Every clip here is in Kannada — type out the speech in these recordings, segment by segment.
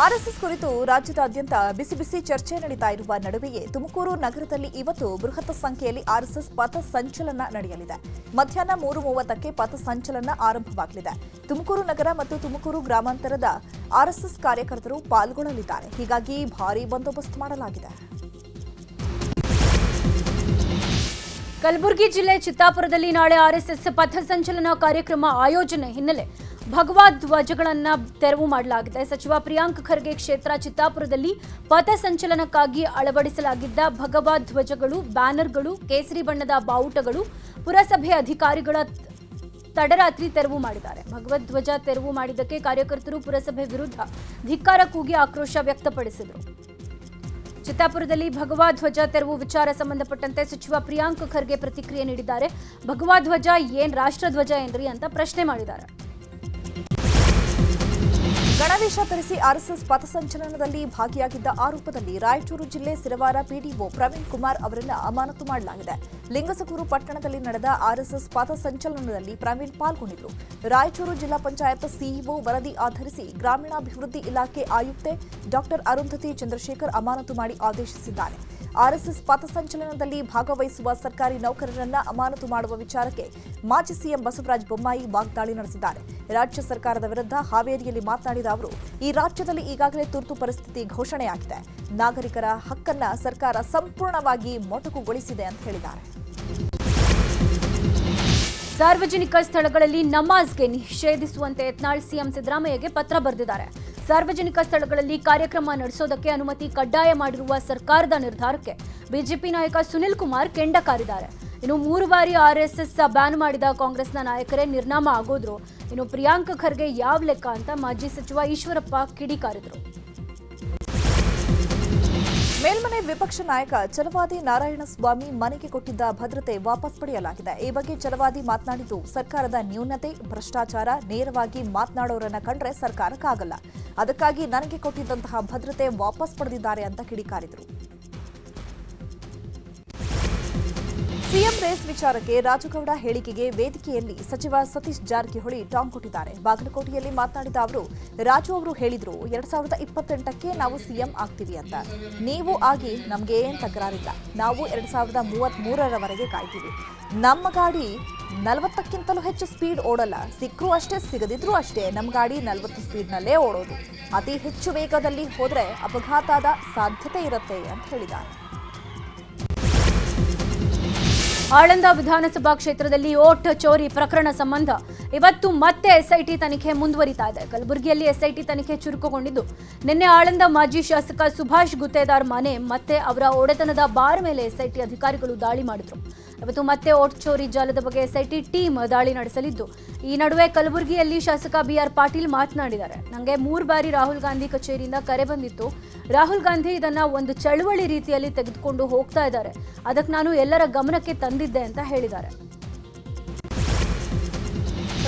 ಆರ್ಎಸ್ಎಸ್ ಕುರಿತು ರಾಜ್ಯದಾದ್ಯಂತ ಬಿಸಿ ಬಿಸಿ ಚರ್ಚೆ ನಡೀತಾ ಇರುವ ನಡುವೆಯೇ ತುಮಕೂರು ನಗರದಲ್ಲಿ ಇವತ್ತು ಬೃಹತ್ ಸಂಖ್ಯೆಯಲ್ಲಿ ಆರ್ಎಸ್ಎಸ್ ಪಥ ಸಂಚಲನ ನಡೆಯಲಿದೆ. ಮಧ್ಯಾಹ್ನ 3:30ಕ್ಕೆ ಪಥ ಸಂಚಲನ ಆರಂಭವಾಗಲಿದೆ. ತುಮಕೂರು ನಗರ ಮತ್ತು ತುಮಕೂರು ಗ್ರಾಮಾಂತರದ ಆರ್ಎಸ್ಎಸ್ ಕಾರ್ಯಕರ್ತರು ಪಾಲ್ಗೊಳ್ಳಲಿದ್ದಾರೆ. ಹೀಗಾಗಿ ಭಾರೀ ಬಂದೋಬಸ್ತ್ ಮಾಡಲಾಗಿದೆ. ಕಲಬುರಗಿ ಜಿಲ್ಲೆ ಚಿತ್ತಾಪುರದಲ್ಲಿ ನಾಳೆ ಆರ್ಎಸ್ಎಸ್ ಪಥ ಸಂಚಲನ ಕಾರ್ಯಕ್ರಮ ಆಯೋಜನೆ ಹಿನ್ನೆಲೆ ಭಗವಾ ಧ್ವಜಗಳನ್ನು ತೆರವು ಮಾಡಲಾಗಿದೆ. ಸಚಿವ ಪ್ರಿಯಾಂಕ್ ಖರ್ಗೆ ಕ್ಷೇತ್ರ ಚಿತ್ತಾಪುರದಲ್ಲಿ ಪಥ ಸಂಚಲನಕ್ಕಾಗಿ ಅಳವಡಿಸಲಾಗಿದ್ದ ಭಗವಾ ಧ್ವಜಗಳು, ಬ್ಯಾನರ್ಗಳು, ಕೇಸರಿ ಬಣ್ಣದ ಬಾವುಟಗಳು ಪುರಸಭೆ ಅಧಿಕಾರಿಗಳ ತಡರಾತ್ರಿ ತೆರವು ಮಾಡಿದ್ದಾರೆ. ಭಗವದ್ ಧ್ವಜ ತೆರವು ಮಾಡಿದ್ದಕ್ಕೆ ಕಾರ್ಯಕರ್ತರು ಪುರಸಭೆ ವಿರುದ್ಧ ಧಿಕ್ಕಾರ ಕೂಗಿ ಆಕ್ರೋಶ ವ್ಯಕ್ತಪಡಿಸಿದರು. ಚಿತ್ತಾಪುರದಲ್ಲಿ ಭಗವಾ ಧ್ವಜ ತೆರವು ವಿಚಾರ ಸಂಬಂಧಪಟ್ಟಂತೆ ಸಚಿವ ಪ್ರಿಯಾಂಕ್ ಖರ್ಗೆ ಪ್ರತಿಕ್ರಿಯೆ ನೀಡಿದ್ದಾರೆ. ಭಗವಾ ಧ್ವಜ ಏನ್ ರಾಷ್ಟ್ರಧ್ವಜ ಏನ್ರಿ ಅಂತ ಪ್ರಶ್ನೆ ಮಾಡಿದ್ದಾರೆ. ಗಣವೇಶ ಧರಿಸಿ ಆರ್ಎಸ್ಎಸ್ ಪಥಸಂಚಲನದಲ್ಲಿ ಭಾಗಿಯಾಗಿದ್ದ ಆರೋಪದಲ್ಲಿ ರಾಯಚೂರು ಜಿಲ್ಲೆ ಸಿರವಾರ ಪಿಡಿಒ ಪ್ರವೀಣ್ ಕುಮಾರ್ ಅವರನ್ನು ಅಮಾನತು ಮಾಡಲಾಗಿದೆ. ಲಿಂಗಸಗೂರು ಪಟ್ಟಣದಲ್ಲಿ ನಡೆದ ಆರ್ಎಸ್ಎಸ್ ಪಥಸಂಚಲನದಲ್ಲಿ ಪ್ರವೀಣ್ ಪಾಲ್ಗೊಂಡಿದ್ದರು. ರಾಯಚೂರು ಜಿಲ್ಲಾ ಪಂಚಾಯತ್ ಸಿಇಒ ವರದಿ ಆಧರಿಸಿ ಗ್ರಾಮೀಣಾಭಿವೃದ್ಧಿ ಇಲಾಖೆ ಆಯುಕ್ತೆ ಡಾ ಅರುಂಧತಿ ಚಂದ್ರಶೇಖರ್ ಅಮಾನತು ಮಾಡಿ ಆದೇಶಿಸಿದ್ದಾರೆ. ಆರ್ಎಸ್ಎಸ್ ಪಥಸಂಚಲನದಲ್ಲಿ ಭಾಗವಹಿಸುವ ಸರ್ಕಾರಿ ನೌಕರರನ್ನ ಅಮಾನತು ಮಾಡುವ ವಿಚಾರಕ್ಕೆ ಮಾಜಿ ಸಿಎಂ ಬಸವರಾಜ ಬೊಮ್ಮಾಯಿ ವಾಗ್ದಾಳಿ ನಡೆಸಿದ್ದಾರೆ. ರಾಜ್ಯ ಸರ್ಕಾರದ ವಿರುದ್ಧ ಹಾವೇರಿಯಲ್ಲಿ ಮಾತನಾಡಿದ ಅವರು, ಈ ರಾಜ್ಯದಲ್ಲಿ ಈಗಾಗಲೇ ತುರ್ತು ಪರಿಸ್ಥಿತಿ ಘೋಷಣೆಯಾಗಿದೆ. ನಾಗರಿಕರ ಹಕ್ಕನ್ನ ಸರ್ಕಾರ ಸಂಪೂರ್ಣವಾಗಿ ಮೊಟಕುಗೊಳಿಸಿದೆ ಅಂತ ಹೇಳಿದ್ದಾರೆ. ಸಾರ್ವಜನಿಕ ಸ್ಥಳಗಳಲ್ಲಿ ನಮಾಜ್ಗೆ ನಿಷೇಧಿಸುವಂತೆ ಯತ್ನಾಳ್ ಸಿಎಂ ಸಿದ್ದರಾಮಯ್ಯಗೆ ಪತ್ರ ಬರೆದಿದ್ದಾರೆ. ಸಾರ್ವಜನಿಕ ಸ್ಥಳಗಳಲ್ಲಿ ಕಾರ್ಯಕ್ರಮ ನಡೆಸೋದಕ್ಕೆ ಅನುಮತಿ ಕಡ್ಡಾಯ ಮಾಡಿರುವ ಸರ್ಕಾರದ ನಿರ್ಧಾರಕ್ಕೆ ಬಿಜೆಪಿ ನಾಯಕ ಸುನಿಲ್ ಕುಮಾರ್ ಕೆಂಡ ಕಾರಿದ್ದಾರೆ. ಇನ್ನು 3 ಬಾರಿ ಆರ್ಎಸ್ಎಸ್ ಬ್ಯಾನ್ ಮಾಡಿದ ಕಾಂಗ್ರೆಸ್ನ ನಾಯಕರೇ ನಿರ್ನಾಮ ಆಗೋದ್ರು. ಇನ್ನು ಪ್ರಿಯಾಂಕ್ ಖರ್ಗೆ ಯಾವ ಲೆಕ್ಕ ಅಂತ ಮಾಜಿ ಸಚಿವ ಈಶ್ವರಪ್ಪ ಕಿಡಿಕಾರಿದರು. ಮೇಲ್ಮನೆ ವಿಪಕ್ಷ ನಾಯಕ ಛಲವಾದಿ ನಾರಾಯಣಸ್ವಾಮಿ ಮನೆಗೆ ಕೊಟ್ಟಿದ್ದ ಭದ್ರತೆ ವಾಪಸ್ ಪಡೆಯಲಾಗಿದೆ. ಈ ಬಗ್ಗೆ ಛಲವಾದಿ ಮಾತನಾಡಿದ್ದು, ಸರ್ಕಾರದ ನ್ಯೂನತೆ, ಭ್ರಷ್ಟಾಚಾರ, ನೇರವಾಗಿ ಮಾತನಾಡೋರನ್ನ ಕಂಡ್ರೆ ಸರ್ಕಾರಕ್ಕಾಗಲ್ಲ. ಅದಕ್ಕಾಗಿ ನನಗೆ ಕೊಟ್ಟಿದ್ದಂತಹ ಭದ್ರತೆ ವಾಪಸ್ ಪಡೆದಿದ್ದಾರೆ ಅಂತ ಕಿಡಿಕಾರಿದರು. ಸಿಎಂ ರೇಸ್ ವಿಚಾರಕ್ಕೆ ರಾಜಗೌಡ ಹೇಳಿಕೆಗೆ ವೇದಿಕೆಯಲ್ಲಿ ಸಚಿವ ಸತೀಶ್ ಜಾರಕಿಹೊಳಿ ಟಾಂಗ್ ಕೊಟ್ಟಿದ್ದಾರೆ. ಬಾಗಲಕೋಟೆಯಲ್ಲಿ ಮಾತನಾಡಿದ ಅವರು, ರಾಜು ಅವರು ಹೇಳಿದ್ರು 2028ಕ್ಕೆ ನಾವು ಸಿಎಂ ಆಗ್ತೀವಿ ಅಂತ. ನೀವು ಆಗಿ ನಮ್ಗೆ ಏನ್ ತಕರಾರಿಲ್ಲ. ನಾವು 2033ರವರೆಗೆ ಕಾಯ್ತೀವಿ. ನಮ್ಮ ಗಾಡಿ 40ಕ್ಕಿಂತಲೂ ಹೆಚ್ಚು ಸ್ಪೀಡ್ ಓಡಲ್ಲ. ಸಿಕ್ಕರೂ ಅಷ್ಟೇ, ಸಿಗದಿದ್ರೂ ಅಷ್ಟೇ. ನಮ್ಮ ಗಾಡಿ 40 ಸ್ಪೀಡ್ನಲ್ಲೇ ಓಡೋದು. ಅತಿ ಹೆಚ್ಚು ವೇಗದಲ್ಲಿ ಹೋದ್ರೆ ಅಪಘಾತದ ಸಾಧ್ಯತೆ ಇರುತ್ತೆ ಅಂತ ಹೇಳಿದ್ದಾರೆ. ಆಳಂದ ವಿಧಾನಸಭಾ ಕ್ಷೇತ್ರದಲ್ಲಿ ಓಟ್ ಚೋರಿ ಪ್ರಕರಣ ಸಂಬಂಧ ಇವತ್ತು ಮತ್ತೆ ಎಸ್ಐಟಿ ತನಿಖೆ ಮುಂದುವರಿತಾ ಇದೆ. ಕಲಬುರಗಿಯಲ್ಲಿ ಎಸ್ಐಟಿ ತನಿಖೆ ಚುರುಕುಗೊಂಡಿದ್ದು, ನಿನ್ನೆ ಆಳಂದ ಮಾಜಿ ಶಾಸಕ ಸುಭಾಷ್ ಗುತ್ತೇದಾರ್ ಮನೆ ಮತ್ತೆ ಅವರ ಒಡೆತನದ ಬಾರ್ ಮೇಲೆ ಎಸ್ಐಟಿ ಅಧಿಕಾರಿಗಳು ದಾಳಿ ಮಾಡಿದ್ರು. ಇವತ್ತು ಮತ್ತೆ ಓಟ್ ಚೋರಿ ಜಾಲದ ಬಗ್ಗೆ ಎಸ್ಐಟಿ ಟೀಮ್ ದಾಳಿ ನಡೆಸಲಿದ್ದು, ಈ ನಡುವೆ ಕಲಬುರಗಿಯಲ್ಲಿ ಶಾಸಕ ಬಿಆರ್ ಪಾಟೀಲ್ ಮಾತನಾಡಿದ್ದಾರೆ. ನನಗೆ 3 ಬಾರಿ ರಾಹುಲ್ ಗಾಂಧಿ ಕಚೇರಿಯಿಂದ ಕರೆ ಬಂದಿತ್ತು. ರಾಹುಲ್ ಗಾಂಧಿ ಇದನ್ನ ಒಂದು ಚಳುವಳಿ ರೀತಿಯಲ್ಲಿ ತೆಗೆದುಕೊಂಡು ಹೋಗ್ತಾ ಇದ್ದಾರೆ. ಅದಕ್ಕೆ ನಾನು ಎಲ್ಲರ ಗಮನಕ್ಕೆ ತಂದಿದ್ದೆ ಅಂತ ಹೇಳಿದ್ದಾರೆ.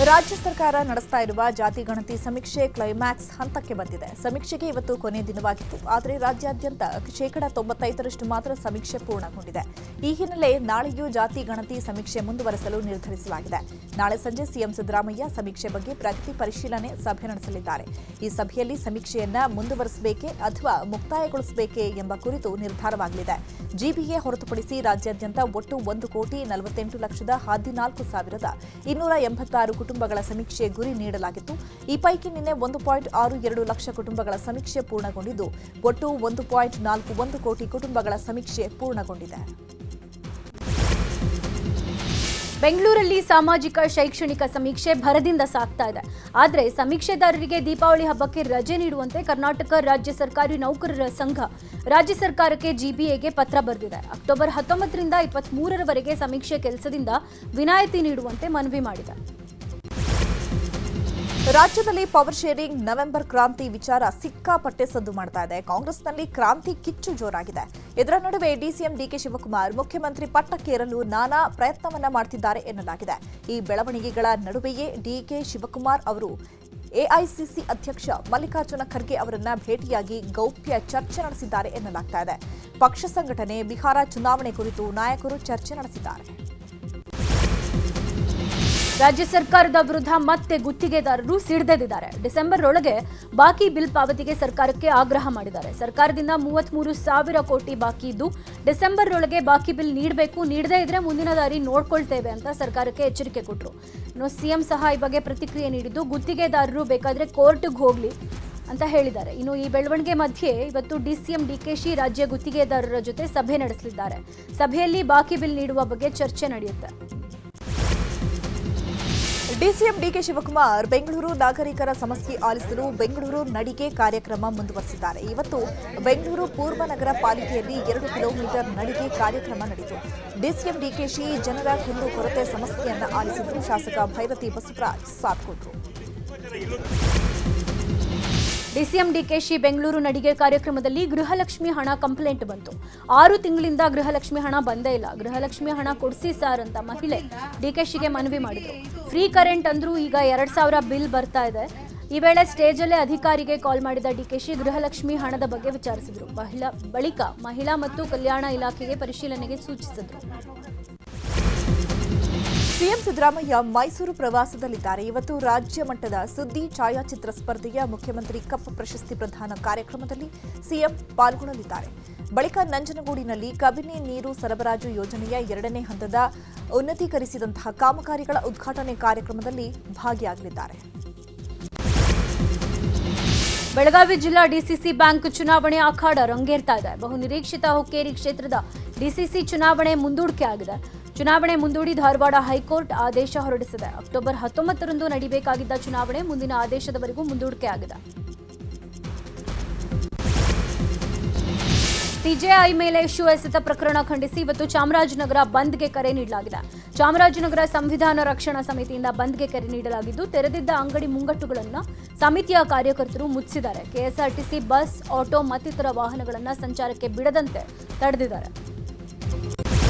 ರಾಜ್ಯ ಸರ್ಕಾರ ನಡೆಸ್ತಾ ಇರುವ ಜಾತಿ ಗಣತಿ ಸಮೀಕ್ಷೆ ಕ್ಲೈಮ್ಯಾಕ್ಸ್ ಹಂತಕ್ಕೆ ಬಂದಿದೆ. ಸಮೀಕ್ಷೆಗೆ ಇವತ್ತು ಕೊನೆ ದಿನವಾಗಿತ್ತು. ಆದರೆ ರಾಜ್ಯಾದ್ಯಂತ 95% ಮಾತ್ರ ಸಮೀಕ್ಷೆ ಪೂರ್ಣಗೊಂಡಿದೆ. ಈ ಹಿನ್ನೆಲೆ ನಾಳೆಯೂ ಜಾತಿ ಗಣತಿ ಸಮೀಕ್ಷೆ ಮುಂದುವರೆಸಲು ನಿರ್ಧರಿಸಲಾಗಿದೆ. ನಾಳೆ ಸಂಜೆ ಸಿಎಂ ಸಿದ್ದರಾಮಯ್ಯ ಸಮೀಕ್ಷೆ ಬಗ್ಗೆ ಪ್ರಗತಿ ಪರಿಶೀಲನೆ ಸಭೆ ನಡೆಸಲಿದ್ದಾರೆ. ಈ ಸಭೆಯಲ್ಲಿ ಸಮೀಕ್ಷೆಯನ್ನ ಮುಂದುವರೆಸಬೇಕೇ ಅಥವಾ ಮುಕ್ತಾಯಗೊಳಿಸಬೇಕೇ ಎಂಬ ಕುರಿತು ನಿರ್ಧಾರವಾಗಲಿದೆ. ಜಿಬಿಎ ಹೊರತುಪಡಿಸಿ ರಾಜ್ಯಾದ್ಯಂತ ಒಟ್ಟು 1,48,14,286 ಕುಟುಂಬಗಳ ಸಮೀಕ್ಷೆ ಗುರಿ ನೀಡಲಾಗಿತ್ತು. ಈ ಪೈಕಿ ನಿನ್ನೆ 1.62 ಲಕ್ಷ ಕುಟುಂಬಗಳ ಸಮೀಕ್ಷೆ ಪೂರ್ಣಗೊಂಡಿದ್ದು, ಒಟ್ಟು 1.41 ಕೋಟಿ ಕುಟುಂಬಗಳ ಸಮೀಕ್ಷೆ ಪೂರ್ಣಗೊಂಡಿದೆ. ಬೆಂಗಳೂರಲ್ಲಿ ಸಾಮಾಜಿಕ ಶೈಕ್ಷಣಿಕ ಸಮೀಕ್ಷೆ ಭರದಿಂದ ಸಾಗ್ತಾ ಇದೆ. ಆದರೆ ಸಮೀಕ್ಷೆದಾರರಿಗೆ ದೀಪಾವಳಿ ಹಬ್ಬಕ್ಕೆ ರಜೆ ನೀಡುವಂತೆ ಕರ್ನಾಟಕ ರಾಜ್ಯ ಸರ್ಕಾರಿ ನೌಕರರ ಸಂಘ ರಾಜ್ಯ ಸರ್ಕಾರಕ್ಕೆ ಜಿಬಿಎಗೆ ಪತ್ರ ಬರೆದಿದೆ. ಅಕ್ಟೋಬರ್ 19ರಿಂದ 23ರವರೆಗೆ ಸಮೀಕ್ಷೆ ಕೆಲಸದಿಂದ ವಿನಾಯಿತಿ ನೀಡುವಂತೆ ಮನವಿ ಮಾಡಿದೆ. ರಾಜ್ಯದಲ್ಲಿ ಪವರ್ ಶೇರಿಂಗ್ ನವೆಂಬರ್ ಕ್ರಾಂತಿ ವಿಚಾರ ಸಿಕ್ಕಾಪಟ್ಟೆ ಸದ್ದು ಮಾಡ್ತಾ ಇದೆ. ಕಾಂಗ್ರೆಸ್ನಲ್ಲಿ ಕ್ರಾಂತಿ ಕಿಚ್ಚು ಜೋರಾಗಿದೆ. ಇದರ ನಡುವೆ ಡಿಸಿಎಂ ಡಿಕೆ ಶಿವಕುಮಾರ್ ಮುಖ್ಯಮಂತ್ರಿ ಪಟ್ಟಕ್ಕೇರಲು ನಾನಾ ಪ್ರಯತ್ನವನ್ನ ಮಾಡ್ತಿದ್ದಾರೆ ಎನ್ನಲಾಗಿದೆ. ಈ ಬೆಳವಣಿಗೆಗಳ ನಡುವೆಯೇ ಡಿಕೆ ಶಿವಕುಮಾರ್ ಅವರು ಎಐಸಿಸಿ ಅಧ್ಯಕ್ಷ ಮಲ್ಲಿಕಾರ್ಜುನ ಖರ್ಗೆ ಅವರನ್ನ ಭೇಟಿಯಾಗಿ ಗೌಪ್ಯ ಚರ್ಚೆ ನಡೆಸಿದ್ದಾರೆ ಎನ್ನಲಾಗ್ತಾ ಇದೆ. ಪಕ್ಷ ಸಂಘಟನೆ, ಬಿಹಾರ ಚುನಾವಣೆ ಕುರಿತು ನಾಯಕರು ಚರ್ಚೆ ನಡೆಸಿದ್ದಾರೆ. ರಾಜ್ಯ ಸರ್ಕಾರದ ವಿರುದ್ಧ ಮತ್ತೆ ಗುತ್ತಿಗೆದಾರರು ಸಿಡಿದೆದ್ದಿದ್ದಾರೆ. ಡಿಸೆಂಬರ್ ಒಳಗೆ ಬಾಕಿ ಬಿಲ್ ಪಾವತಿಗೆ ಸರ್ಕಾರಕ್ಕೆ ಆಗ್ರಹ ಮಾಡಿದ್ದಾರೆ. ಸರ್ಕಾರದಿಂದ 33,000 ಕೋಟಿ ಬಾಕಿ ಇದ್ದು ಡಿಸೆಂಬರ್ ಒಳಗೆ ಬಾಕಿ ಬಿಲ್ ನೀಡಬೇಕು, ನೀಡದೇ ಇದ್ರೆ ಮುಂದಿನ ದಾರಿ ನೋಡ್ಕೊಳ್ತೇವೆ ಅಂತ ಸರ್ಕಾರಕ್ಕೆ ಎಚ್ಚರಿಕೆ ಕೊಟ್ಟರು. ಇನ್ನು ಸಿಎಂ ಸಹ ಈ ಬಗ್ಗೆ ಪ್ರತಿಕ್ರಿಯೆ ನೀಡಿದ್ದು ಗುತ್ತಿಗೆದಾರರು ಬೇಕಾದ್ರೆ ಕೋರ್ಟ್ಗೆ ಹೋಗ್ಲಿ ಅಂತ ಹೇಳಿದ್ದಾರೆ. ಇನ್ನು ಈ ಬೆಳವಣಿಗೆ ಮಧ್ಯೆ ಇವತ್ತು ಡಿಸಿಎಂ ಡಿಕೆಶಿ ರಾಜ್ಯ ಗುತ್ತಿಗೆದಾರರ ಜೊತೆ ಸಭೆ ನಡೆಸಲಿದ್ದಾರೆ. ಸಭೆಯಲ್ಲಿ ಬಾಕಿ ಬಿಲ್ ನೀಡುವ ಬಗ್ಗೆ ಚರ್ಚೆ ನಡೆಯುತ್ತೆ. ಡಿಸಿಎಂ ಡಿಕೆ ಶಿವಕುಮಾರ್ ಬೆಂಗಳೂರು ನಾಗರಿಕರ ಸಮಸ್ಯೆ ಆಲಿಸಲು ಬೆಂಗಳೂರು ನಡಿಗೆ ಕಾರ್ಯಕ್ರಮ ಮುಂದುವರೆಸಿದ್ದಾರೆ. ಇವತ್ತು ಬೆಂಗಳೂರು ಪೂರ್ವ ನಗರ ಪಾಲಿಕೆಯಲ್ಲಿ 2 ಕಿಲೋಮೀಟರ್ ನಡಿಗೆ ಕಾರ್ಯಕ್ರಮ ನಡೆಯಿತು. ಡಿಸಿಎಂ ಡಿಕೆಶಿ ಜನರ ಕುಂದು ಕೊರತೆ ಸಮಸ್ಯೆಯನ್ನು ಆಲಿಸಿದ್ರು. ಶಾಸಕ ಭೈರತಿ ಬಸವರಾಜ್ ಸಾಥ್ ಕೊಟ್ಟರು. ಡಿಸಿಎಂ ಡಿಕೆಶಿ ಬೆಂಗಳೂರು ನಡಿಗೆ ಕಾರ್ಯಕ್ರಮದಲ್ಲಿ ಗೃಹಲಕ್ಷ್ಮಿ ಹಣ ಕಂಪ್ಲೇಂಟ್ ಬಂತು. 6 ತಿಂಗಳಿಂದ ಗೃಹಲಕ್ಷ್ಮಿ ಹಣ ಬಂದೇ ಇಲ್ಲ, ಗೃಹಲಕ್ಷ್ಮಿ ಹಣ ಕೊಡಿಸಿ ಸಾರ್ ಅಂತ ಮಹಿಳೆ ಡಿಕೆಶಿಗೆ ಮನವಿ ಮಾಡಿದ್ರು. ಫ್ರೀ ಕರೆಂಟ್ ಅಂದ್ರೂ ಈಗ 2,000 ಬಿಲ್ ಬರ್ತಾ ಇದೆ. ಈ ವೇಳೆ ಸ್ಟೇಜಲ್ಲೇ ಅಧಿಕಾರಿಗೆ ಕಾಲ್ ಮಾಡಿದ ಡಿಕೆಶಿ ಗೃಹಲಕ್ಷ್ಮಿ ಹಣದ ಬಗ್ಗೆ ವಿಚಾರಿಸಿದ್ರು. ಬಳಿಕ ಮಹಿಳಾ ಮತ್ತು ಕಲ್ಯಾಣ ಇಲಾಖೆಗೆ ಪರಿಶೀಲನೆಗೆ ಸೂಚಿಸಿದ್ರು. ಸಿಎಂ ಸಿದ್ದರಾಮಯ್ಯ ಮೈಸೂರು ಪ್ರವಾಸದಲ್ಲಿದ್ದಾರೆ. ಇವತ್ತು ರಾಜ್ಯ ಮಟ್ಟದ ಸುದ್ದಿ ಛಾಯಾಚಿತ್ರ ಸ್ಪರ್ಧೆಯ ಮುಖ್ಯಮಂತ್ರಿ ಕಪ್ ಪ್ರಶಸ್ತಿ ಪ್ರದಾನ ಕಾರ್ಯಕ್ರಮದಲ್ಲಿ ಸಿಎಂ ಪಾಲ್ಗೊಳ್ಳಲಿದ್ದಾರೆ. ಬಳಿಕ ನಂಜನಗೂಡಿನಲ್ಲಿ ಕಬಿನಿ ನೀರು ಸರಬರಾಜು ಯೋಜನೆಯ 2ನೇ ಹಂತದ ಉನ್ನತೀಕರಿಸಿದಂತಹ ಕಾಮಗಾರಿಗಳ ಉದ್ಘಾಟನೆ ಕಾರ್ಯಕ್ರಮದಲ್ಲಿ ಭಾಗಿಯಾಗಲಿದ್ದಾರೆ. ಬೆಳಗಾವಿ ಜಿಲ್ಲಾ ಡಿಸಿಸಿ ಬ್ಯಾಂಕ್ ಚುನಾವಣೆ ಅಖಾಡ ರಂಗೇರ್ತಾ ಇದೆ. ಬಹು ನಿರೀಕ್ಷಿತ ಹುಕ್ಕೇರಿ ಕ್ಷೇತ್ರದ ಡಿಸಿಸಿ ಚುನಾವಣೆ ಮುಂದೂಡಿಕೆ ಆಗಿದೆ. ಚುನಾವಣೆ ಮುಂದೂಡಿ ಧಾರವಾಡ ಹೈಕೋರ್ಟ್ ಆದೇಶ ಹೊರಡಿಸಿದೆ. ಅಕ್ಟೋಬರ್ 19ರಂದು ನಡೆಯಬೇಕಾಗಿದ್ದ ಚುನಾವಣೆ ಮುಂದಿನ ಆದೇಶದವರೆಗೂ ಮುಂದೂಡಿಕೆ ಆಗಿದೆ. ಸಿಜೆಐ ಮೇಲೆ ಶೂ ಎಸೆತ ಪ್ರಕರಣ ಖಂಡಿಸಿ ಇವತ್ತು ಚಾಮರಾಜನಗರ ಬಂದ್ಗೆ ಕರೆ ನೀಡಲಾಗಿದೆ. ಚಾಮರಾಜನಗರ ಸಂವಿಧಾನ ರಕ್ಷಣಾ ಸಮಿತಿಯಿಂದ ಬಂದ್ಗೆ ಕರೆ ನೀಡಲಾಗಿದ್ದು, ತೆರೆದಿದ್ದ ಅಂಗಡಿ ಮುಂಗಟ್ಟುಗಳನ್ನು ಸಮಿತಿಯ ಕಾರ್ಯಕರ್ತರು ಮುಚ್ಚಿದ್ದಾರೆ. ಕೆಎಸ್ಆರ್ಟಿಸಿ ಬಸ್, ಆಟೋ ಮತ್ತಿತರ ವಾಹನಗಳನ್ನು ಸಂಚಾರಕ್ಕೆ ಬಿಡದಂತೆ ತಡೆದಿದ್ದಾರೆ.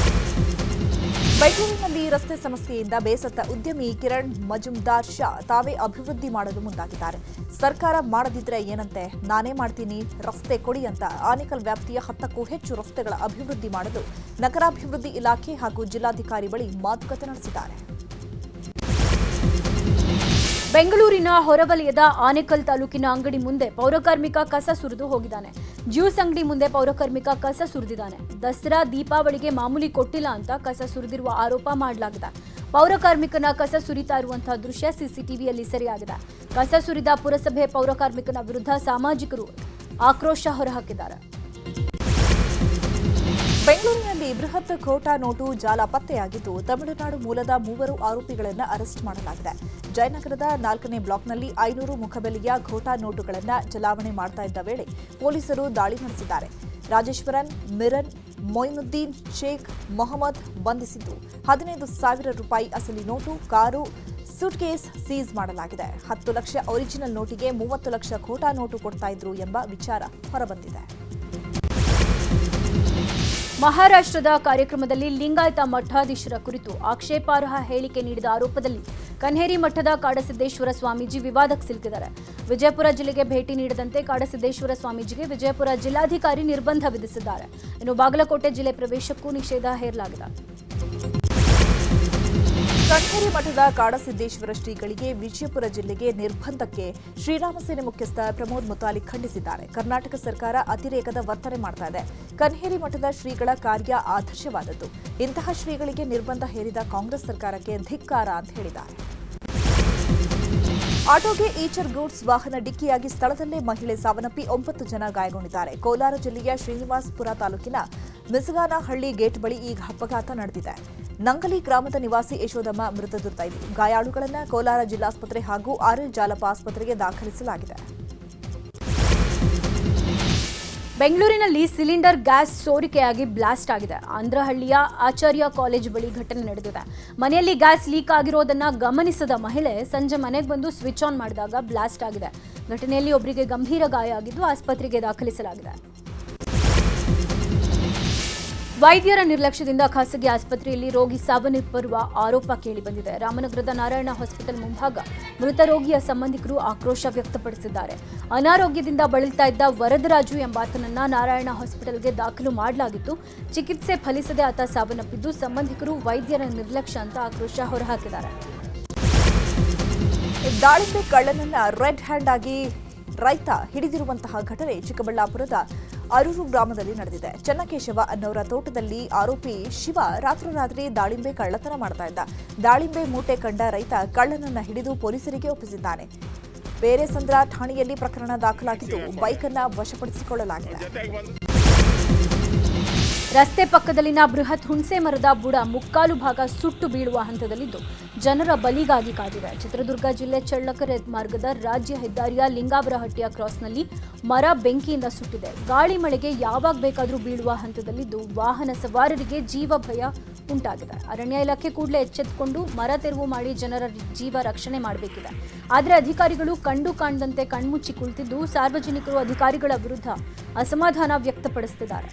ಬೆಂಗಳೂರಿನಲ್ಲಿ ರಸ್ತೆ ಸಮಸ್ಯೆಯಿಂದ ಬೇಸತ್ತ ಉದ್ಯಮಿ ಕಿರಣ್ ಮಜುಮ್ದಾರ್ ಶಾ ತಾವೇ ಅಭಿವೃದ್ಧಿ ಮಾಡಲು ಮುಂದಾಗಿದ್ದಾರೆ. ಸರ್ಕಾರ ಮಾಡದಿದ್ರೆ ಏನಂತೆ, ನಾನೇ ಮಾಡ್ತೀನಿ, ರಸ್ತೆ ಕೊಡಿ ಅಂತ ಆನೇಕಲ್ ವ್ಯಾಪ್ತಿಯ 10ಕ್ಕೂ ಹೆಚ್ಚು ರಸ್ತೆಗಳ ಅಭಿವೃದ್ಧಿ ಮಾಡಲು ನಗರಾಭಿವೃದ್ಧಿ ಇಲಾಖೆ ಹಾಗೂ ಜಿಲ್ಲಾಧಿಕಾರಿ ಬಳಿ ಮಾತುಕತೆ ನಡೆಸಿದ್ದಾರೆ. ಬೆಂಗಳೂರಿನ ಹೊರವಲಯದ ಆನೇಕಲ್ ತಾಲೂಕಿನ ಅಂಗಡಿ ಮುಂದೆ ಪೌರಕಾರ್ಮಿಕ ಕಸ ಸುರಿದು ಹೋಗಿದ್ದಾನೆ. ಜ್ಯೂಸ್ ಅಂಗಡಿ ಮುಂದೆ ಪೌರಕಾರ್ಮಿಕ ಕಸ ಸುರಿದಿದ್ದಾನೆ. ದಸರಾ ದೀಪಾವಳಿಗೆ ಮಾಮೂಲಿ ಕೊಟ್ಟಿಲ್ಲ ಅಂತ ಕಸ ಸುರಿದಿರುವ ಆರೋಪ ಮಾಡಲಾಗಿದೆ. ಪೌರಕಾರ್ಮಿಕನ ಕಸ ಸುರಿತಾ ಇರುವಂತಹ ದೃಶ್ಯ ಸಿಸಿಟಿವಿಯಲ್ಲಿ ಸೆರೆಯಾಗಿದೆ. ಕಸ ಸುರಿದ ಪುರಸಭೆ ಪೌರಕಾರ್ಮಿಕನ ವಿರುದ್ಧ ಸಾಮಾಜಿಕರು ಆಕ್ರೋಶ ಹೊರಹಾಕಿದ್ದಾರೆ. ಬೆಂಗಳೂರಿನಲ್ಲಿ ಬೃಹತ್ ಖೋಟಾ ನೋಟು ಜಾಲ ಪತ್ತೆಯಾಗಿದ್ದು, ತಮಿಳುನಾಡು ಮೂಲದ 3 ಆರೋಪಿಗಳನ್ನು ಅರೆಸ್ಟ್ ಮಾಡಲಾಗಿದೆ. ಜಯನಗರದ 4ನೇ ಬ್ಲಾಕ್ನಲ್ಲಿ 500 ಮುಖಬೆಲೆಯ ಖೋಟಾ ನೋಟುಗಳನ್ನು ಚಲಾವಣೆ ಮಾಡ್ತಾ ಇದ್ದ ವೇಳೆ ಪೊಲೀಸರು ದಾಳಿ ನಡೆಸಿದ್ದಾರೆ. ರಾಜೇಶ್ವರನ್, ಮಿರನ್, ಮೊಯಿನುದ್ದೀನ್ ಶೇಖ್, ಮೊಹಮ್ಮದ್ ಬಂಧಿಸಿದ್ದು 15,000 ರೂಪಾಯಿ ಅಸಲಿ ನೋಟು, ಕಾರು, ಸೂಟ್ಕೇಸ್ ಸೀಸ್ ಮಾಡಲಾಗಿದೆ. 10 ಲಕ್ಷ ಒರಿಜಿನಲ್ ನೋಟಿಗೆ 30 ಲಕ್ಷ ಖೋಟಾ ನೋಟು ಕೊಡ್ತಾ ಇದ್ರು ಎಂಬ ವಿಚಾರ ಹೊರಬಂದಿದೆ. ಮಹಾರಾಷ್ಟ್ರದ ಕಾರ್ಯಕ್ರಮದಲ್ಲಿ ಲಿಂಗಾಯತ ಮಠಾಧೀಶರ ಕುರಿತು ಆಕ್ಷೇಪಾರ್ಹ ಹೇಳಿಕೆ ನೀಡಿದ ಆರೋಪದಲ್ಲಿ ಕನ್ಹೇರಿ ಮಠದ ಕಾಡಸಿದ್ದೇಶ್ವರ ಸ್ವಾಮೀಜಿ ವಿವಾದಕ್ಕೆ ಸಿಲುಕಿದ್ದಾರೆ. ವಿಜಯಪುರ ಜಿಲ್ಲೆಗೆ ಭೇಟಿ ನೀಡದಂತೆ ಕಾಡಸಿದ್ದೇಶ್ವರ ಸ್ವಾಮೀಜಿಗೆ ವಿಜಯಪುರ ಜಿಲ್ಲಾಧಿಕಾರಿ ನಿರ್ಬಂಧ ವಿಧಿಸಿದ್ದಾರೆ. ಇನ್ನು ಬಾಗಲಕೋಟೆ ಜಿಲ್ಲೆ ಪ್ರವೇಶಕ್ಕೂ ನಿಷೇಧ ಹೇರಲಾಗಿದೆ. ಕನ್ಹೇರಿ ಮಠದ ಕಾಡಸಿದ್ದೇಶ್ವರ ಶ್ರೀಗಳಿಗೆ ವಿಜಯಪುರ ಜಿಲ್ಲೆಗೆ ನಿರ್ಬಂಧಕ್ಕೆ ಶ್ರೀರಾಮ ಸೇನೆ ಮುಖ್ಯಸ್ಥ ಪ್ರಮೋದ್ ಮುತಾಲಿಕ್ ಖಂಡಿಸಿದ್ದಾರೆ. ಕರ್ನಾಟಕ ಸರ್ಕಾರ ಅತಿರೇಕದ ವರ್ತನೆ ಮಾಡ್ತಾ ಇದೆ. ಕನ್ಹೇರಿ ಮಠದ ಶ್ರೀಗಳ ಕಾರ್ಯ ಆದರ್ಶವಾದದ್ದು. ಇಂತಹ ಶ್ರೀಗಳಿಗೆ ನಿರ್ಬಂಧ ಹೇರಿದ ಕಾಂಗ್ರೆಸ್ ಸರ್ಕಾರಕ್ಕೆ ಧಿಕ್ಕಾರ ಅಂತ ಹೇಳಿದ್ದಾರೆ. ಆಟೋಗೆ ಈಚರ್ ಗೂಡ್ಸ್ ವಾಹನ ಡಿಕ್ಕಿಯಾಗಿ ಸ್ಥಳದಲ್ಲೇ ಮಹಿಳೆ ಸಾವನ್ನಪ್ಪಿ 9 ಜನ ಗಾಯಗೊಂಡಿದ್ದಾರೆ. ಕೋಲಾರ ಜಿಲ್ಲೆಯ ಶ್ರೀನಿವಾಸಪುರ ತಾಲೂಕಿನ ಮಿಸಗಾನಹಳ್ಳಿ ಗೇಟ್ ಬಳಿ ಈ ಅಪಘಾತ ನಡೆದಿದೆ. ನಂಗಲಿ ಗ್ರಾಮದ ನಿವಾಸಿ ಯಶೋದಮ್ಮ ಮೃತಪಟ್ಟಿದ್ದು, ಗಾಯಾಳುಗಳನ್ನು ಕೋಲಾರ ಜಿಲ್ಲಾಸ್ಪತ್ರೆ ಹಾಗೂ ಆರ್ಎಲ್ ಜಾಲಪ ಆಸ್ಪತ್ರೆಗೆ ದಾಖಲಿಸಲಾಗಿದೆ. ಬೆಂಗಳೂರಿನಲ್ಲಿ ಸಿಲಿಂಡರ್ ಗ್ಯಾಸ್ ಸೋರಿಕೆಯಾಗಿ ಬ್ಲಾಸ್ಟ್ ಆಗಿದೆ. ಆಂಧ್ರಹಳ್ಳಿಯ ಆಚಾರ್ಯ ಕಾಲೇಜ್ ಬಳಿ ಘಟನೆ ನಡೆದಿದೆ. ಮನೆಯಲ್ಲಿ ಗ್ಯಾಸ್ ಲೀಕ್ ಆಗಿರೋದನ್ನ ಗಮನಿಸದ ಮಹಿಳೆ ಸಂಜೆ ಮನೆಗೆ ಬಂದು ಸ್ವಿಚ್ ಆನ್ ಮಾಡಿದಾಗ ಬ್ಲಾಸ್ಟ್ ಆಗಿದೆ. ಘಟನೆಯಲ್ಲಿ ಒಬ್ಬರಿಗೆ ಗಂಭೀರ ಗಾಯ ಆಗಿದ್ದು ಆಸ್ಪತ್ರೆಗೆ ದಾಖಲಿಸಲಾಗಿದೆ. ವೈದ್ಯರ ನಿರ್ಲಕ್ಷ್ಯದಿಂದ ಖಾಸಗಿ ಆಸ್ಪತ್ರೆಯಲ್ಲಿ ರೋಗಿ ಸಾವನ್ನಪ್ಪಿರುವ ಆರೋಪ ಕೇಳಿಬಂದಿದೆ. ರಾಮನಗರದ ನಾರಾಯಣ ಹಾಸ್ಪಿಟಲ್ ಮುಂಭಾಗ ಮೃತ ರೋಗಿಯ ಸಂಬಂಧಿಕರು ಆಕ್ರೋಶ ವ್ಯಕ್ತಪಡಿಸಿದ್ದಾರೆ. ಅನಾರೋಗ್ಯದಿಂದ ಬಳಲ್ತಾ ಇದ್ದ ವರದರಾಜು ಎಂಬಾತನನ್ನ ನಾರಾಯಣ ಹಾಸ್ಪಿಟಲ್ಗೆ ದಾಖಲು ಮಾಡಲಾಗಿತ್ತು. ಚಿಕಿತ್ಸೆ ಫಲಿಸದೆ ಆತ ಸಾವನ್ನಪ್ಪಿದ್ದು, ಸಂಬಂಧಿಕರು ವೈದ್ಯರ ನಿರ್ಲಕ್ಷ್ಯ ಅಂತ ಆಕ್ರೋಶ ಹೊರಹಾಕಿದ್ದಾರೆ. ದಾಳಿಂಬೆ ಕಳ್ಳನನ್ನ ರೆಡ್ ಹ್ಯಾಂಡ್ ಆಗಿ ರೈತ ಹಿಡಿದಿರುವಂತಹ ಘಟನೆ ಚಿಕ್ಕಬಳ್ಳಾಪುರದ ಅರೂರು ಗ್ರಾಮದಲ್ಲಿ ನಡೆದಿದೆ. ಚನ್ನಕೇಶವ ಅನ್ನೋರ ತೋಟದಲ್ಲಿ ಆರೋಪಿ ಶಿವ ರಾತ್ರೋರಾತ್ರಿ ದಾಳಿಂಬೆ ಕಳ್ಳತನ ಮಾಡ್ತಾ ಇದ್ದ. ದಾಳಿಂಬೆ ಮೂಟೆ ಕಂಡ ರೈತ ಕಳ್ಳನನ್ನ ಹಿಡಿದು ಪೊಲೀಸರಿಗೆ ಒಪ್ಪಿಸಿದ್ದಾನೆ. ಬೇರೆಸಂದ್ರ ಠಾಣೆಯಲ್ಲಿ ಪ್ರಕರಣ ದಾಖಲಾಗಿದ್ದು ಬೈಕ್ ಅನ್ನ ವಶಪಡಿಸಿಕೊಳ್ಳಲಾಗಿದೆ. ರಸ್ತೆ ಪಕ್ಕದಲ್ಲಿನ ಬೃಹತ್ ಹುಣಸೆ ಮರದ ಬುಡ ಮುಕ್ಕಾಲು ಭಾಗ ಸುಟ್ಟು ಬೀಳುವ ಹಂತದಲ್ಲಿದ್ದು ಜನರ ಬಲಿಗಾಗಿ ಕಾದಿದೆ. ಚಿತ್ರದುರ್ಗ ಜಿಲ್ಲೆ ಚಳ್ಳಕೆರೆ ಮಾರ್ಗದ ರಾಜ್ಯ ಹೆದ್ದಾರಿಯ ಲಿಂಗಾವರಹಟ್ಟಿಯ ಕ್ರಾಸ್ನಲ್ಲಿ ಮರ ಬೆಂಕಿಯಿಂದ ಸುಟ್ಟಿದೆ. ಗಾಳಿ ಮಳೆಗೆ ಯಾವಾಗ ಬೇಕಾದರೂ ಬೀಳುವ ಹಂತದಲ್ಲಿದ್ದು ವಾಹನ ಸವಾರರಿಗೆ ಜೀವ ಭಯ ಉಂಟಾಗಿದೆ. ಅರಣ್ಯ ಇಲಾಖೆ ಕೂಡಲೇ ಎಚ್ಚೆತ್ತುಕೊಂಡು ಮರ ತೆರವು ಮಾಡಿ ಜನರ ಜೀವ ರಕ್ಷಣೆ ಮಾಡಬೇಕಿದೆ. ಆದರೆ ಅಧಿಕಾರಿಗಳು ಕಂಡು ಕಾಣದಂತೆ ಕಣ್ಮುಚ್ಚಿ ಕುಳಿತಿದ್ದು ಸಾರ್ವಜನಿಕರು ಅಧಿಕಾರಿಗಳ ವಿರುದ್ಧ ಅಸಮಾಧಾನ ವ್ಯಕ್ತಪಡಿಸುತ್ತಿದ್ದಾರೆ.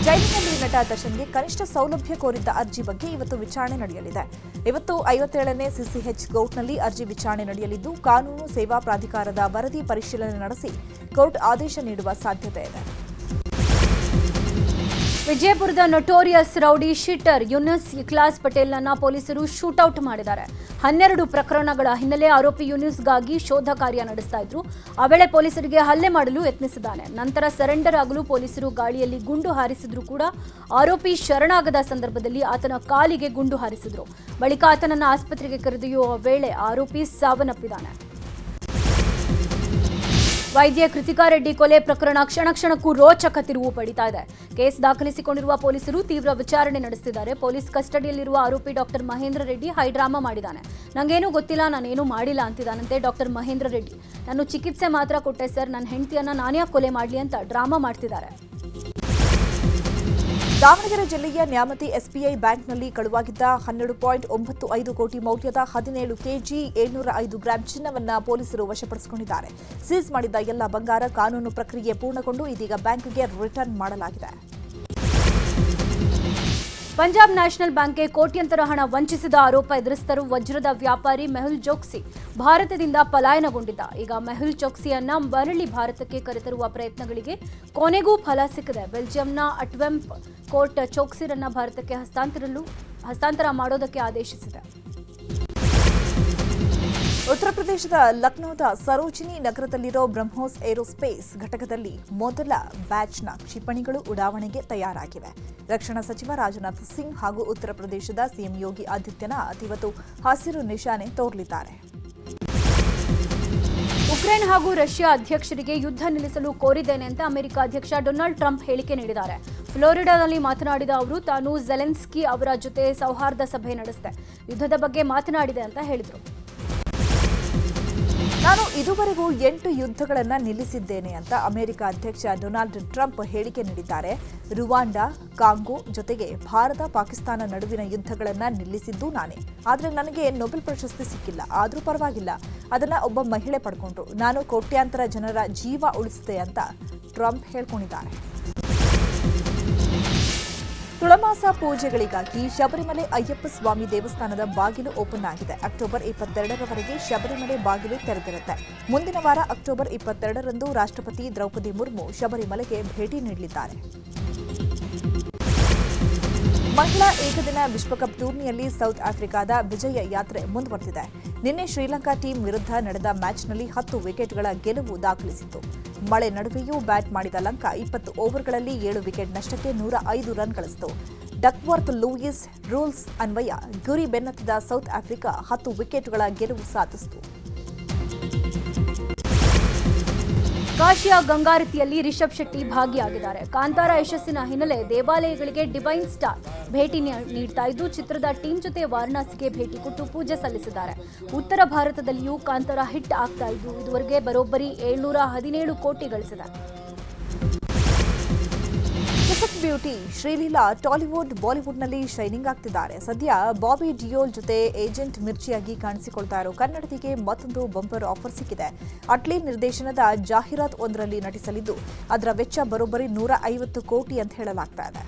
ಜೈಲಿನಲ್ಲಿ ನಟ ದರ್ಶನ್ಗೆ ಕನಿಷ್ಠ ಸೌಲಭ್ಯ ಕೋರಿದ್ದ ಅರ್ಜಿ ಬಗ್ಗೆ ಇವತ್ತು ವಿಚಾರಣೆ ನಡೆಯಲಿದೆ. ಇವತ್ತು 57ನೇ ಸಿಸಿಎಚ್ ಕೋರ್ಟ್ನಲ್ಲಿ ಅರ್ಜಿ ವಿಚಾರಣೆ ನಡೆಯಲಿದ್ದು ಕಾನೂನು ಸೇವಾ ಪ್ರಾಧಿಕಾರದ ವರದಿ ಪರಿಶೀಲನೆ ನಡೆಸಿ ಕೋರ್ಟ್ ಆದೇಶ ನೀಡುವ ಸಾಧ್ಯತೆ ಇದೆ. ವಿಜಯಪುರದ notorious rowdy sheeter Yunus Ikhlas ಪಟೇಲ್ನನ್ನ ಪೊಲೀಸರು ಶೂಟೌಟ್ ಮಾಡಿದ್ದಾರೆ. 12 ಪ್ರಕರಣಗಳ ಹಿನ್ನೆಲೆ ಆರೋಪಿ ಯೂನುಸ್ಗಾಗಿ ಶೋಧ ಕಾರ್ಯ ನಡೆಸ್ತಾ ಇದ್ರು. ಆ ವೇಳೆ ಪೊಲೀಸರಿಗೆ ಹಲ್ಲೆ ಮಾಡಲು ಯತ್ನಿಸಿದ್ದಾನೆ. ನಂತರ ಸರೆಂಡರ್ ಆಗಲು ಪೊಲೀಸರು ಗಾಳಿಯಲ್ಲಿ ಗುಂಡು ಹಾರಿಸಿದ್ರು ಕೂಡ ಆರೋಪಿ ಶರಣಾಗದ ಸಂದರ್ಭದಲ್ಲಿ ಆತನ ಕಾಲಿಗೆ ಗುಂಡು ಹಾರಿಸಿದ್ರು. ಬಳಿಕ ಆತನನ್ನು ಆಸ್ಪತ್ರೆಗೆ ಕರೆದೊಯ್ಯುವ ವೇಳೆ ಆರೋಪಿ ಸಾವನ್ನಪ್ಪಿದ್ದಾನೆ. ವೈದ್ಯ ಕೃತಿಕಾ ರೆಡ್ಡಿ ಕೊಲೆ ಪ್ರಕರಣ ಕ್ಷಣಕ್ಕೂ ರೋಚಕ ತಿರುವು ಪಡಿತಾ ಇದೆ. ಕೇಸ್ ದಾಖಲಿಸಿಕೊಂಡಿರುವ ಪೊಲೀಸರು ತೀವ್ರ ವಿಚಾರಣೆ ನಡೆಸುತ್ತಿದ್ದಾರೆ. ಪೊಲೀಸ್ ಕಸ್ಟಡಿಯಲ್ಲಿರುವ ಆರೋಪಿ ಡಾಕ್ಟರ್ ಮಹೇಂದ್ರ ರೆಡ್ಡಿ ಹೈಡ್ರಾಮಾ ಮಾಡಿದ್ದಾನೆ. ನಂಗೇನೂ ಗೊತ್ತಿಲ್ಲ, ನಾನೇನು ಮಾಡಿಲ್ಲ ಅಂತಿದ್ದಾನಂತೆ ಡಾಕ್ಟರ್ ಮಹೇಂದ್ರ ರೆಡ್ಡಿ. ನಾನು ಚಿಕಿತ್ಸೆ ಮಾತ್ರ ಕೊಟ್ಟೆ ಸರ್, ನನ್ನ ಹೆಂಡತಿಯನ್ನ ನಾನೇ ಕೊಲೆ ಮಾಡಲಿ ಅಂತ ಡ್ರಾಮಾ ಮಾಡ್ತಿದ್ದಾರೆ. ದಾವಣಗೆರೆ ಜಿಲ್ಲೆಯ ನ್ಯಾಮತಿ ಎಸ್ಬಿಐ ಬ್ಯಾಂಕ್ನಲ್ಲಿ ಕಳುವಾಗಿದ್ದ 12.95 ಕೋಟಿ ಮೌಲ್ಯದ 17 ಕೆಜಿ 705 ಗ್ರಾಂ ಚಿನ್ನವನ್ನು ಪೊಲೀಸರು ವಶಪಡಿಸಿಕೊಂಡಿದ್ದಾರೆ. ಸೀಸ್ ಮಾಡಿದ್ದ ಎಲ್ಲ ಬಂಗಾರ ಕಾನೂನು ಪ್ರಕ್ರಿಯೆ ಪೂರ್ಣಗೊಂಡು ಇದೀಗ ಬ್ಯಾಂಕ್ಗೆ ರಿಟರ್ನ್ ಮಾಡಲಾಗಿದೆ. ಪಂಜಾಬ್ ನ್ಯಾಷನಲ್ ಬ್ಯಾಂಕ್ಗೆ ಕೋಟ್ಯಂತರ ಹಣ ವಂಚಿಸಿದ ಆರೋಪ ಎದುರಿಸಿದರು ವಜ್ರದ ವ್ಯಾಪಾರಿ ಮೆಹುಲ್ ಚೋಕ್ಸಿ. ಭಾರತದಿಂದ ಪಲಾಯನಗೊಂಡಿದ್ದ. ಈಗ ಮೆಹುಲ್ ಚೋಕ್ಸಿಯನ್ನ ಮರಳಿ ಭಾರತಕ್ಕೆ ಕರೆತರುವ ಪ್ರಯತ್ನಗಳಿಗೆ ಕೊನೆಗೂ ಫಲ ಸಿಕ್ಕಿದೆ. ಬೆಲ್ಜಿಯಂನ ಅಟ್ವೆಂಪ್ ಕೋರ್ಟ್ ಚೋಕ್ಸಿರನ್ನ ಭಾರತಕ್ಕೆ ಹಸ್ತಾಂತರ ಮಾಡೋದಕ್ಕೆ ಆದೇಶಿಸಿದೆ. ಉತ್ತರ ಪ್ರದೇಶದ ಲಕ್ನೋದ ಸರೋಜಿನಿ ನಗರದಲ್ಲಿರೋ ಬ್ರಹ್ಮೋಸ್ ಏರೋಸ್ಪೇಸ್ ಘಟಕದಲ್ಲಿ ಮೊದಲ ಬ್ಯಾಚ್ನ ಕ್ಷಿಪಣಿಗಳು ಉಡಾವಣೆಗೆ ತಯಾರಾಗಿವೆ. ರಕ್ಷಣಾ ಸಚಿವ ರಾಜನಾಥ್ ಸಿಂಗ್ ಹಾಗೂ ಉತ್ತರ ಪ್ರದೇಶದ ಸಿಎಂ ಯೋಗಿ ಆದಿತ್ಯನಾಥ್ ಇವತ್ತು ಹಸಿರು ನಿಶಾನೆ ತೋರಲಿದ್ದಾರೆ. ಉಕ್ರೇನ್ ಹಾಗೂ ರಷ್ಯಾ ಅಧ್ಯಕ್ಷರಿಗೆ ಯುದ್ಧ ನಿಲ್ಲಿಸಲು ಕೋರಿದ್ದೇನೆ ಅಂತ ಅಮೆರಿಕ ಅಧ್ಯಕ್ಷ ಡೊನಾಲ್ಡ್ ಟ್ರಂಪ್ ಹೇಳಿಕೆ ನೀಡಿದ್ದಾರೆ. ಫ್ಲೋರಿಡಾದಲ್ಲಿ ಮಾತನಾಡಿದ ಅವರು ತಾನು ಝೆಲೆನ್ಸ್ಕಿ ಅವರ ಜೊತೆ ಸೌಹಾರ್ದ ಸಭೆ ನಡೆಸಿದೆ, ಯುದ್ಧದ ಬಗ್ಗೆ ಮಾತನಾಡಿದೆ ಅಂತ ಹೇಳಿದರು. ನಾನು ಇದುವರೆಗೂ 8 ಯುದ್ಧಗಳನ್ನು ನಿಲ್ಲಿಸಿದ್ದೇನೆ ಅಂತ ಅಮೆರಿಕ ಅಧ್ಯಕ್ಷ ಡೊನಾಲ್ಡ್ ಟ್ರಂಪ್ ಹೇಳಿಕೆ ನೀಡಿದ್ದಾರೆ. ರುವಾಂಡಾ, ಕಾಂಗೋ ಜೊತೆಗೆ ಭಾರತ ಪಾಕಿಸ್ತಾನ ನಡುವಿನ ಯುದ್ಧಗಳನ್ನು ನಿಲ್ಲಿಸಿದ್ದು ನಾನೇ. ಆದರೆ ನನಗೆ ನೊಬೆಲ್ ಪ್ರಶಸ್ತಿ ಸಿಕ್ಕಿಲ್ಲ, ಆದರೂ ಪರವಾಗಿಲ್ಲ, ಅದನ್ನ ಒಬ್ಬ ಮಹಿಳೆ ಪಡ್ಕೊಂಡ್ರು. ನಾನು ಕೋಟ್ಯಾಂತರ ಜನರ ಜೀವ ಉಳಿಸಿದೆ ಅಂತ ಟ್ರಂಪ್ ಹೇಳ್ಕೊಂಡಿದ್ದಾರೆ. ತುಳಮಾಸ ಪೂಜೆಗಳಿಗಾಗಿ ಶಬರಿಮಲೆ ಅಯ್ಯಪ್ಪ ಸ್ವಾಮಿ ದೇವಸ್ಥಾನದ ಬಾಗಿಲು ಓಪನ್ ಆಗಿದೆ. ಅಕ್ಟೋಬರ್ 22ರವರೆಗೆ ಶಬರಿಮಲೆ ಬಾಗಿಲು ತೆರೆದಿರುತ್ತೆ. ಮುಂದಿನ ವಾರ ಅಕ್ಟೋಬರ್ 22ರಂದು ರಾಷ್ಟ್ರಪತಿ ದ್ರೌಪದಿ ಮುರ್ಮು ಶಬರಿಮಲೆಗೆ ಭೇಟಿ ನೀಡಲಿದ್ದಾರೆ. ಮಹಿಳಾ ಏಕದಿನ ವಿಶ್ವಕಪ್ ಟೂರ್ನಿಯಲ್ಲಿ ಸೌತ್ ಆಫ್ರಿಕಾದ ವಿಜಯ ಯಾತ್ರೆ ಮುಂದುವರೆದಿದೆ. ನಿನ್ನೆ ಶ್ರೀಲಂಕಾ ಟೀಂ ವಿರುದ್ಧ ನಡೆದ ಮ್ಯಾಚ್ನಲ್ಲಿ 10 ವಿಕೆಟ್ಗಳ ಗೆಲುವು ದಾಖಲಿಸಿತ್ತು. ಮಳೆ ನಡುವೆಯೂ ಬ್ಯಾಟ್ ಮಾಡಿದ ಲಂಕಾ 20 ಓವರ್ಗಳಲ್ಲಿ 7 ವಿಕೆಟ್ ನಷ್ಟಕ್ಕೆ 105 ರನ್ ಗಳಿಸಿತು. ಡಕ್ವರ್ತ್ ಲೂಯಿಸ್ ರೂಲ್ಸ್ ಅನ್ವಯ ಗುರಿ ಬೆನ್ನತ್ತಿದ ಸೌತ್ ಆಫ್ರಿಕಾ 10 ವಿಕೆಟ್ಗಳ ಗೆಲುವು ಸಾಧಿಸಿತು. ಕಾಶಿಯ ಗಂಗಾರತಿಯಲ್ಲಿ ರಿಷಬ್ ಶೆಟ್ಟಿ ಭಾಗಿಯಾಗಿದ್ದಾರೆ. ಕಾಂತಾರ ಯಶಸ್ಸಿನ ಹಿನ್ನೆಲೆ ದೇವಾಲಯಗಳಿಗೆ ಡಿವೈನ್ ಸ್ಟಾರ್ ಭೇಟಿ ನೀಡ್ತಾ ಇದ್ದು ಚಿತ್ರದ ಟೀಮ್ ಜೊತೆ ವಾರಣಾಸಿಗೆ ಭೇಟಿ ಕೊಟ್ಟು ಪೂಜೆ ಸಲ್ಲಿಸಿದ್ದಾರೆ. ಉತ್ತರ ಭಾರತದಲ್ಲಿಯೂ ಕಾಂತಾರ ಹಿಟ್ ಆಗ್ತಾ ಇದ್ದು ಇದುವರೆಗೆ ಬರೋಬ್ಬರಿ 717 ಕೋಟಿ ಗಳಿಸಿದೆ. ಕ್ರಿಕೆಟ್ ಬ್ಯೂಟಿ ಶ್ರೀಲೀಲಾ ಟಾಲಿವುಡ್ ಬಾಲಿವುಡ್ನಲ್ಲಿ ಶೈನಿಂಗ್ ಆಗ್ತಿದ್ದಾರೆ. ಸದ್ಯ ಬಾಬಿ ಡಿಯೋಲ್ ಜೊತೆ ಏಜೆಂಟ್ ಮಿರ್ಚಿಯಾಗಿ ಕಾಣಿಸಿಕೊಳ್ತಾ ಇರೋ ಕನ್ನಡತಿಗೆ ಮತ್ತೊಂದು ಬಂಪರ್ ಆಫರ್ ಸಿಕ್ಕಿದೆ. ಅಟ್ಲಿ ನಿರ್ದೇಶನದ ಜಾಹೀರಾತ್ ಒಂದರಲ್ಲಿ ನಟಿಸಲಿದ್ದು ಅದರ ವೆಚ್ಚ ಬರೋಬ್ಬರಿ 150 ಕೋಟಿ ಅಂತ ಹೇಳಲಾಗ್ತಾ ಇದೆ.